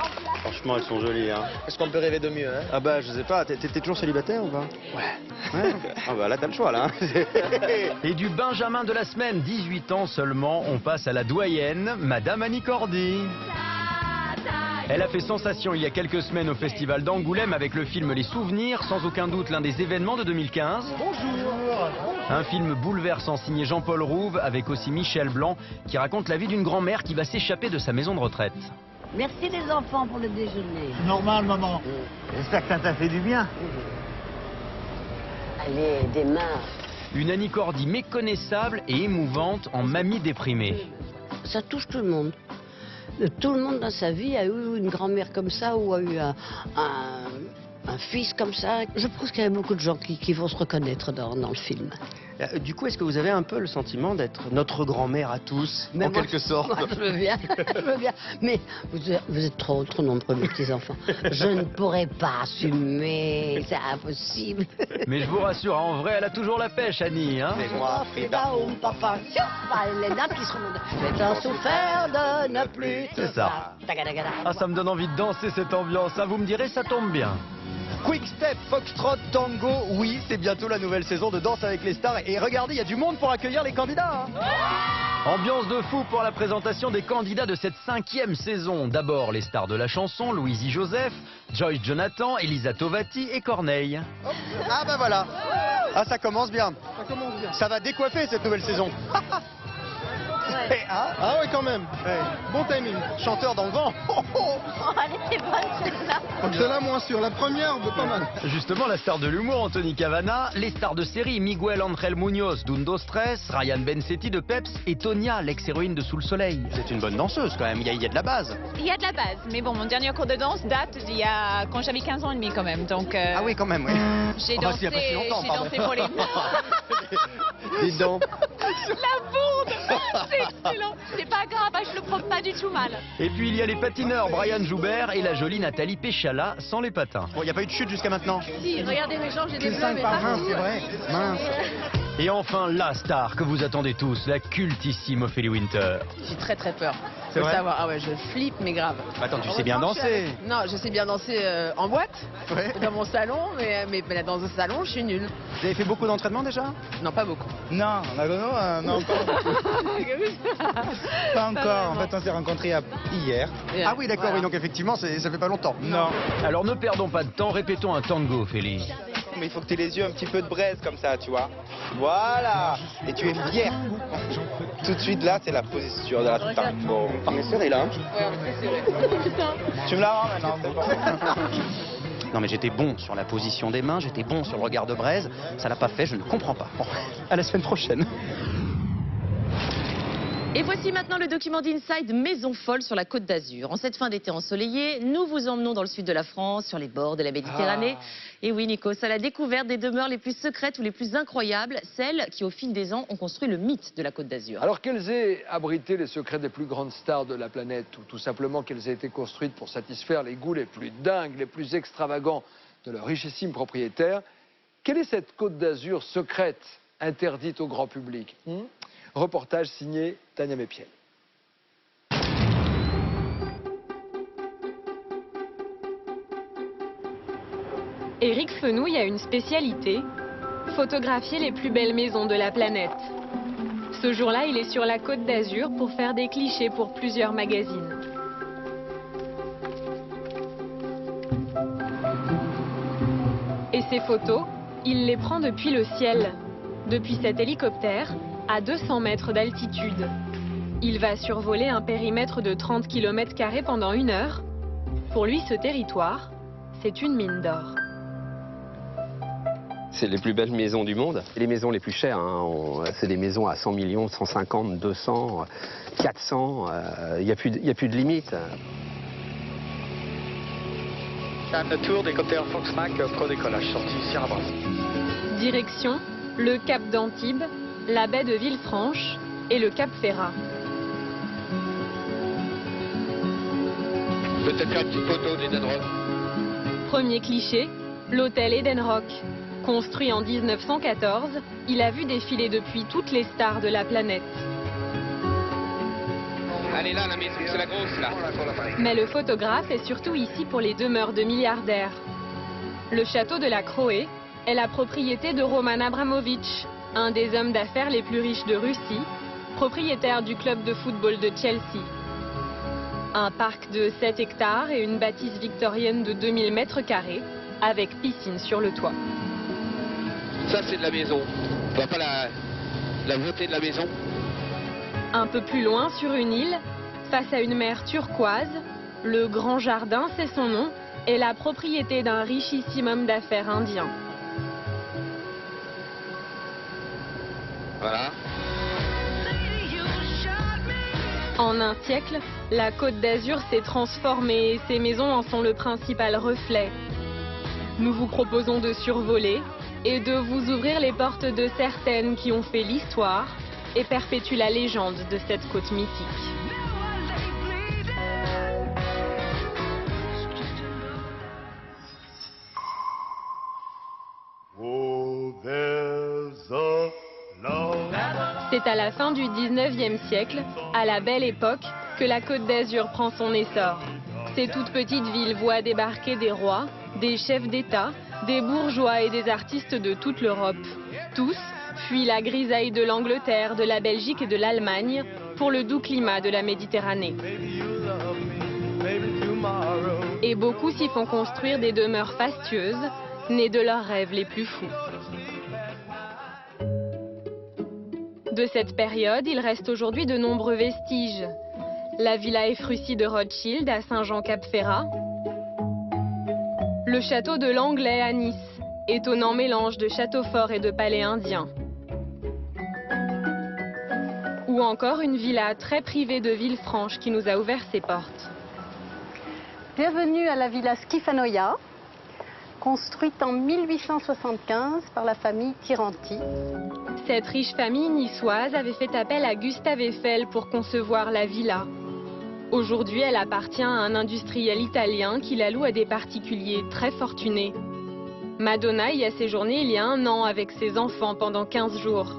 Franchement, elles sont jolies, hein. Est-ce qu'on peut rêver de mieux, hein? Ah bah, je sais pas. T'es toujours célibataire ou pas? Ouais. Ah bah là, t'as le choix, là. Et du Benjamin de la semaine, 18 ans seulement, on passe à la doyenne, Madame Annie Cordy. Elle a fait sensation il y a quelques semaines au festival d'Angoulême avec le film Les Souvenirs, sans aucun doute l'un des événements de 2015. Bonjour. Un film bouleversant signé Jean-Paul Rouve avec aussi Michel Blanc qui raconte la vie d'une grand-mère qui va s'échapper de sa maison de retraite. Merci les enfants pour le déjeuner. Normal, maman. J'espère que ça t'a fait du bien. Allez, démarre. Une Annie Cordy méconnaissable et émouvante en mamie déprimée. Ça touche tout le monde. Tout le monde dans sa vie a eu une grand-mère comme ça ou a eu un fils comme ça. Je pense qu'il y a beaucoup de gens qui vont se reconnaître dans le film. Du coup, est-ce que vous avez un peu le sentiment d'être notre grand-mère à tous, en quelque sorte? Moi, je veux bien, mais vous êtes trop nombreux, mes petits-enfants. Je ne pourrais pas assumer, c'est impossible. Mais je vous rassure, en vrai, elle a toujours la pêche, Annie. Hein? C'est moi, Frida, papa, les nappes qui seront... J'ai tant souffert de ne plus... C'est ça. Ah, ça me donne envie de danser cette ambiance. Ah, vous me direz, ça tombe bien. Quick Step, Foxtrot, Tango, oui, c'est bientôt la nouvelle saison de Danse avec les stars. Et regardez, il y a du monde pour accueillir les candidats. Hein. Ambiance de fou pour la présentation des candidats de cette 5e saison. D'abord, les stars de la chanson, Louisie Joseph, Joyce Jonathan, Elisa Tovati et Corneille. Ah bah voilà. Ah, ça commence bien. Ça va décoiffer cette nouvelle saison. Ah ouais, quand même. Ouais. Bon timing. Chanteur dans le vent. Elle était bonne celle-là. Donc celle-là, moins sûr. La première, pas mal. Justement, la star de l'humour, Anthony Cavana, les stars de série, Miguel Ángel Muñoz d'Undo Stress, Ryan Bensetti de Peps et Tonya, l'ex-héroïne de Sous le Soleil. C'est une bonne danseuse quand même, il y a de la base. Il y a de la base, mais bon, mon dernier cours de danse date d'il y a quand j'avais 15 ans et demi quand même. Donc, Ah oui, quand même, oui. J'ai dansé, il y a pas si longtemps, j'ai pardon. dansé pour les... Dis donc. La bourde. C'est excellent. C'est pas grave, je le prends pas du tout mal. Et puis il y a les patineurs Brian Joubert et la jolie Nathalie Péchala sans les patins. Bon, il n'y a pas eu de chute jusqu'à maintenant. Si, regardez mes jambes, j'ai des bleus, mais par pas mince, tout. c'est vrai. Mince. Et enfin, la star que vous attendez tous, la cultissime Ophélie Winter. J'ai très très peur. C'est Faut vrai savoir. Ah ouais, je flippe, mais grave. Attends, tu sais bien danser. Non, je sais bien danser en boîte, dans mon salon, mais dans un salon, je suis nulle. Vous avez fait beaucoup d'entraînement déjà? Non, pas beaucoup. Non, non, pas encore. En fait, on s'est rencontrés hier. Ah oui, d'accord, oui, donc effectivement, ça fait pas longtemps. Non. Alors ne perdons pas de temps, répétons un tango, Ophélie. Mais il faut que tu aies les yeux un petit peu de braise comme ça, tu vois. Voilà. Et tu es fier. Tout de suite là, c'est la posture de la tango. On est serré là. Ouais, on est très serré. Tu me la rends maintenant, c'est bon. Non mais j'étais bon sur la position des mains, j'étais bon sur le regard de braise. Ça l'a pas fait, je ne comprends pas. Bon, à la semaine prochaine. Et voici maintenant le document d'Inside Maison Folle sur la Côte d'Azur. En cette fin d'été ensoleillée, nous vous emmenons dans le sud de la France, sur les bords de la Méditerranée. Et oui, Nikos, à la découverte des demeures les plus secrètes ou les plus incroyables, celles qui, au fil des ans, ont construit le mythe de la Côte d'Azur. Alors qu'elles aient abrité les secrets des plus grandes stars de la planète, ou tout simplement qu'elles aient été construites pour satisfaire les goûts les plus dingues, les plus extravagants de leurs richissimes propriétaires, quelle est cette Côte d'Azur secrète, interdite au grand public? Reportage signé Tania Mépiel. Éric Fenouil a une spécialité, photographier les plus belles maisons de la planète. Ce jour-là, il est sur la Côte d'Azur pour faire des clichés pour plusieurs magazines. Et ces photos, il les prend depuis le ciel, depuis cet hélicoptère, à 200 mètres d'altitude. Il va survoler un périmètre de 30 km² pendant 1 heure. Pour lui, ce territoire, c'est une mine d'or. C'est les plus belles maisons du monde. Les maisons les plus chères, c'est des maisons à 100 millions, 150, 200, 400. Il n'y a plus de limite. Un tour d'hélicoptère Foxmac pro décollage, sortie Sierra Brava. Direction, le cap d'Antibes, la baie de Villefranche et le cap Ferrat. Peut-être faire une petite photo d'Eden Rock. Premier cliché, l'hôtel Eden Rock. Construit en 1914, il a vu défiler depuis toutes les stars de la planète. Allez là, la maison, c'est la grosse là. Mais le photographe est surtout ici pour les demeures de milliardaires. Le château de la Croé est la propriété de Roman Abramovich, un des hommes d'affaires les plus riches de Russie, propriétaire du club de football de Chelsea. Un parc de 7 hectares et une bâtisse victorienne de 2000 mètres carrés, avec piscine sur le toit. Ça, c'est de la maison. On voit pas la beauté de la maison. Un peu plus loin, sur une île, face à une mer turquoise, le Grand Jardin, c'est son nom, est la propriété d'un richissime homme d'affaires indien. Voilà. En un siècle, la Côte d'Azur s'est transformée et ses maisons en sont le principal reflet. Nous vous proposons de survoler et de vous ouvrir les portes de certaines qui ont fait l'histoire et perpétuent la légende de cette côte mythique. C'est à la fin du 19e siècle, à la belle époque, que la Côte d'Azur prend son essor. Ces toutes petites villes voient débarquer des rois, des chefs d'État, des bourgeois et des artistes de toute l'Europe. Tous fuient la grisaille de l'Angleterre, de la Belgique et de l'Allemagne pour le doux climat de la Méditerranée. Et beaucoup s'y font construire des demeures fastueuses, nées de leurs rêves les plus fous. De cette période, il reste aujourd'hui de nombreux vestiges. La villa Efrussi de Rothschild à Saint-Jean-Cap-Ferrat. Le château de l'Anglais à Nice, étonnant mélange de château fort et de palais indien. Ou encore une villa très privée de Villefranche qui nous a ouvert ses portes. Bienvenue à la villa Schifanoia, construite en 1875 par la famille Tiranti. Cette riche famille niçoise avait fait appel à Gustave Eiffel pour concevoir la villa. Aujourd'hui, elle appartient à un industriel italien qui la loue à des particuliers très fortunés. Madonna y a séjourné il y a 1 an avec ses enfants pendant 15 jours.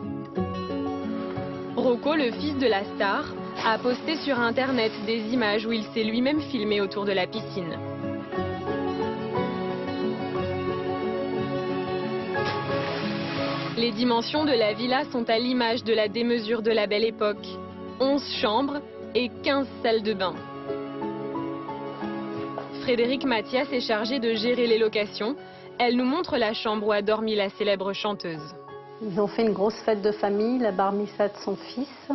Rocco, le fils de la star, a posté sur Internet des images où il s'est lui-même filmé autour de la piscine. Les dimensions de la villa sont à l'image de la démesure de la Belle Époque. 11 chambres et 15 salles de bain. Frédéric Mathias est chargé de gérer les locations. Elle nous montre la chambre où a dormi la célèbre chanteuse. Ils ont fait une grosse fête de famille, la bar mitzvah de son fils.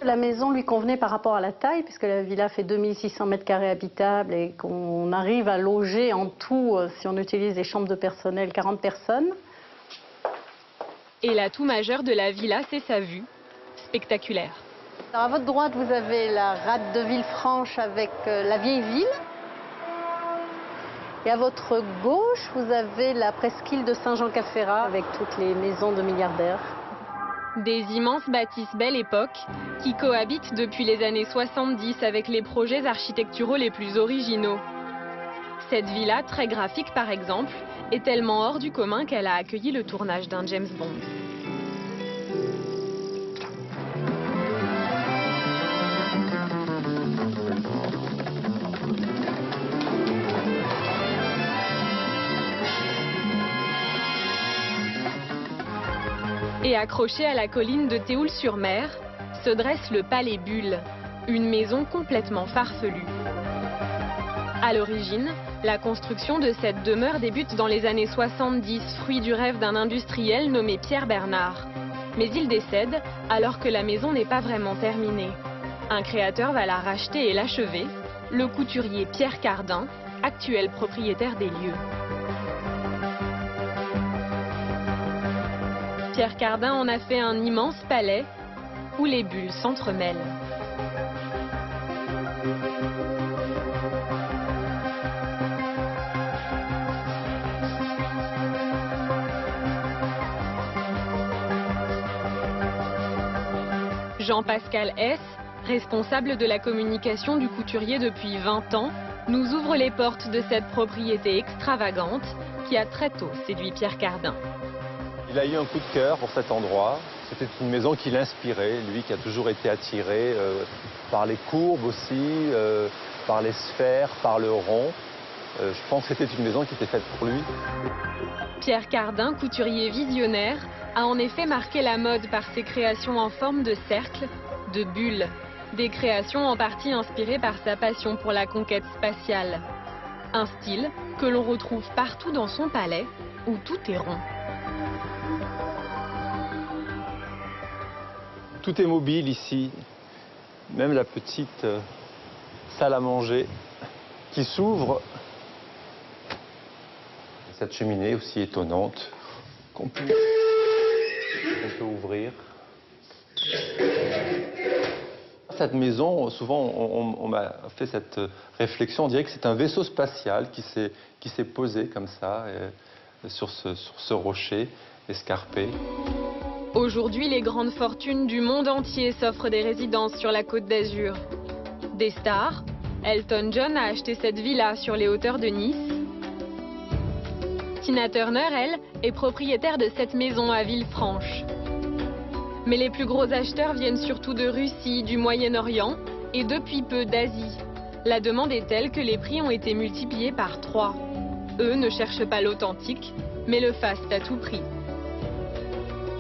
La maison lui convenait par rapport à la taille, puisque la villa fait 2600 m² habitables et qu'on arrive à loger en tout, si on utilise les chambres de personnel, 40 personnes. Et l'atout majeur de la villa, c'est sa vue, spectaculaire. Alors à votre droite, vous avez la rade de Villefranche avec la vieille ville. Et à votre gauche, vous avez la presqu'île de Saint-Jean-Cap-Ferrat avec toutes les maisons de milliardaires. Des immenses bâtisses Belle Époque qui cohabitent depuis les années 70 avec les projets architecturaux les plus originaux. Cette villa, très graphique par exemple, est tellement hors du commun qu'elle a accueilli le tournage d'un James Bond. Et accroché à la colline de Théoul-sur-Mer, se dresse le Palais Bulle, une maison complètement farfelue. À l'origine, la construction de cette demeure débute dans les années 70, fruit du rêve d'un industriel nommé Pierre Bernard. Mais il décède alors que la maison n'est pas vraiment terminée. Un créateur va la racheter et l'achever, le couturier Pierre Cardin, actuel propriétaire des lieux. Pierre Cardin en a fait un immense palais où les bulles s'entremêlent. Jean-Pascal Hess, responsable de la communication du couturier depuis 20 ans, nous ouvre les portes de cette propriété extravagante qui a très tôt séduit Pierre Cardin. Il a eu un coup de cœur pour cet endroit. C'était une maison qui l'inspirait, lui qui a toujours été attiré par les courbes aussi, par les sphères, par le rond. Je pense que c'était une maison qui était faite pour lui. Pierre Cardin, couturier visionnaire, a en effet marqué la mode par ses créations en forme de cercle, de bulle. Des créations en partie inspirées par sa passion pour la conquête spatiale. Un style que l'on retrouve partout dans son palais, où tout est rond. Tout est mobile ici, même la petite salle à manger qui s'ouvre. Cette cheminée aussi étonnante qu'on peut ouvrir. Cette maison, souvent on m'a fait cette réflexion, on dirait que c'est un vaisseau spatial qui s'est posé comme ça sur ce rocher escarpé. Aujourd'hui, les grandes fortunes du monde entier s'offrent des résidences sur la Côte d'Azur. Des stars, Elton John a acheté cette villa sur les hauteurs de Nice. Tina Turner, elle, est propriétaire de cette maison à Villefranche. Mais les plus gros acheteurs viennent surtout de Russie, du Moyen-Orient et depuis peu d'Asie. La demande est telle que les prix ont été multipliés par 3. Eux ne cherchent pas l'authentique, mais le faste à tout prix.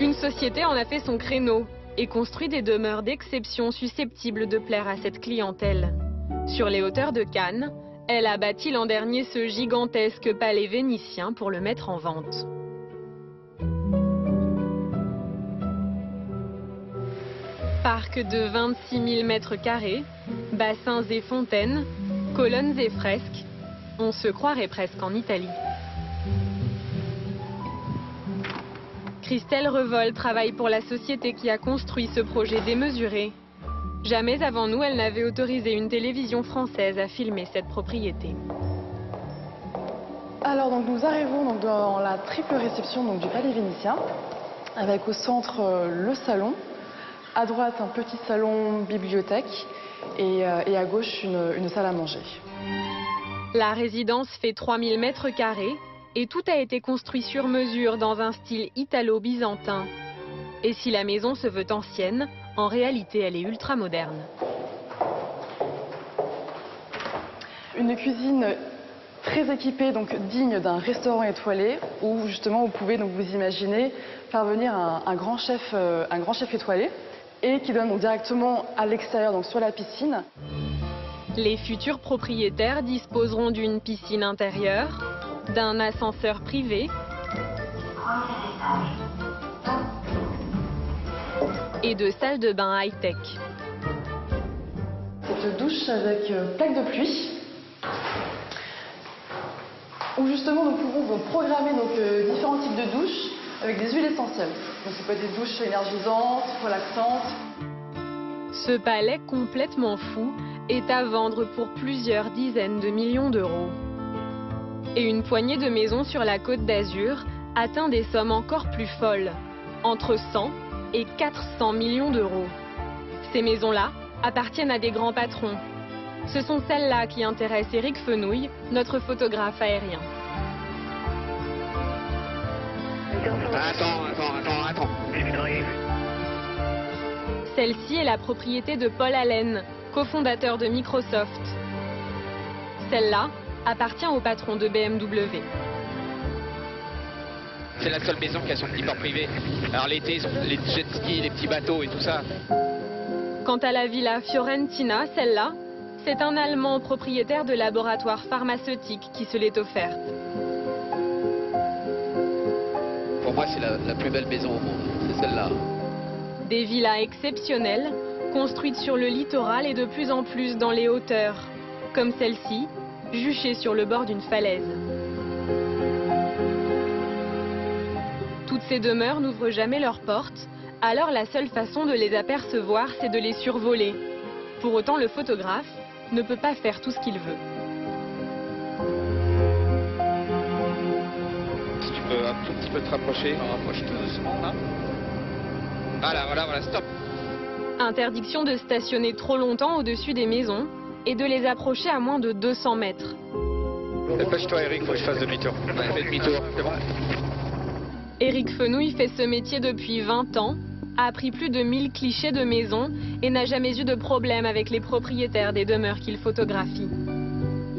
Une société en a fait son créneau et construit des demeures d'exception susceptibles de plaire à cette clientèle. Sur les hauteurs de Cannes, elle a bâti l'an dernier ce gigantesque palais vénitien pour le mettre en vente. Parc de 26 000 mètres carrés, bassins et fontaines, colonnes et fresques. On se croirait presque en Italie. Christelle Revol travaille pour la société qui a construit ce projet démesuré. Jamais avant nous, elle n'avait autorisé une télévision française à filmer cette propriété. Alors donc nous arrivons donc dans la triple réception donc, du Palais Vénitien, avec au centre le salon, à droite un petit salon bibliothèque et à gauche une salle à manger. La résidence fait 3000 mètres carrés et tout a été construit sur mesure dans un style italo-byzantin. Et si la maison se veut ancienne, en réalité elle est ultra moderne. Une cuisine très équipée, donc digne d'un restaurant étoilé, où justement vous pouvez donc vous imaginer faire venir un grand chef étoilé et qui donne donc directement à l'extérieur, donc sur la piscine. Les futurs propriétaires disposeront d'une piscine intérieure, d'un ascenseur privé et de salles de bain high-tech. Cette douche avec plaque de pluie, où justement nous pouvons programmer donc, différents types de douches avec des huiles essentielles. Donc ça peut être des douches énergisantes, relaxantes. Ce palais complètement fou est à vendre pour plusieurs dizaines de millions d'euros. Et une poignée de maisons sur la Côte d'Azur atteint des sommes encore plus folles, entre 100 et 400 millions d'euros. Ces maisons-là appartiennent à des grands patrons. Ce sont celles-là qui intéressent Éric Fenouil, notre photographe aérien. Attends. Celle-ci est la propriété de Paul Allen, cofondateur de Microsoft. Celle-là appartient au patron de BMW. C'est la seule maison qui a son petit port privé. Alors l'été, ils ont les jet skis, les petits bateaux et tout ça. Quant à la villa Fiorentina, celle-là, c'est un Allemand propriétaire de laboratoire pharmaceutique qui se l'est offerte. Pour moi, c'est la plus belle maison au monde, c'est celle-là. Des villas exceptionnelles, construites sur le littoral et de plus en plus dans les hauteurs, comme celle-ci, juchée sur le bord d'une falaise. Toutes ces demeures n'ouvrent jamais leurs portes, alors la seule façon de les apercevoir, c'est de les survoler. Pour autant, le photographe ne peut pas faire tout ce qu'il veut. Si tu peux un tout petit peu te rapprocher. Rapproche-toi doucement, là. Voilà, stop. Interdiction de stationner trop longtemps au-dessus des maisons et de les approcher à moins de 200 mètres. Dépêche-toi Eric, faut que je fasse demi-tour. Ouais, fais demi-tour, c'est bon. Éric Fenouil fait ce métier depuis 20 ans, a appris plus de 1000 clichés de maisons et n'a jamais eu de problème avec les propriétaires des demeures qu'il photographie.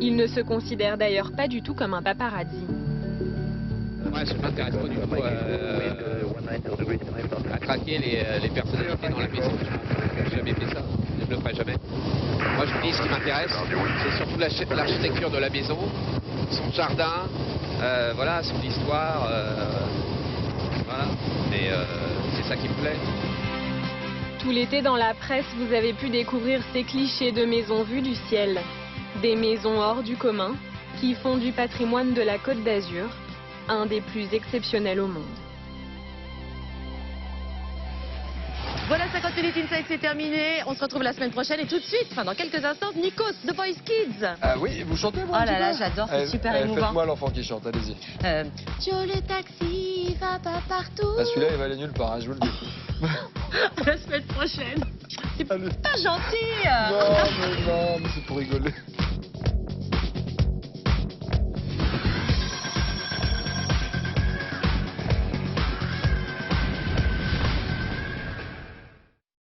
Il ne se considère d'ailleurs pas du tout comme un paparazzi. Ouais, je ne m'intéresse pas du tout à traquer les personnalités dans la maison. Je n'ai jamais fait ça, je ne le ferai jamais. Moi je vous dis, ce qui m'intéresse, c'est surtout l'architecture de la maison, son jardin, voilà, son histoire. Voilà, et c'est ça qui me plaît. Tout l'été dans la presse, vous avez pu découvrir ces clichés de maisons vues du ciel. Des maisons hors du commun qui font du patrimoine de la Côte d'Azur un des plus exceptionnels au monde. Voilà, 50 minutes Inside, c'est terminé. On se retrouve la semaine prochaine et tout de suite, dans quelques instants, Nikos, The Voice Kids. Ah oui, vous chantez moi? Oh là là, j'adore, c'est super émouvant. Faites-moi l'enfant qui chante, allez-y. Joe le taxi va pas partout. Ah, celui-là, il va aller nulle part, hein, je vous le dis. La semaine prochaine. C'est pas gentil. Non, mais c'est pour rigoler.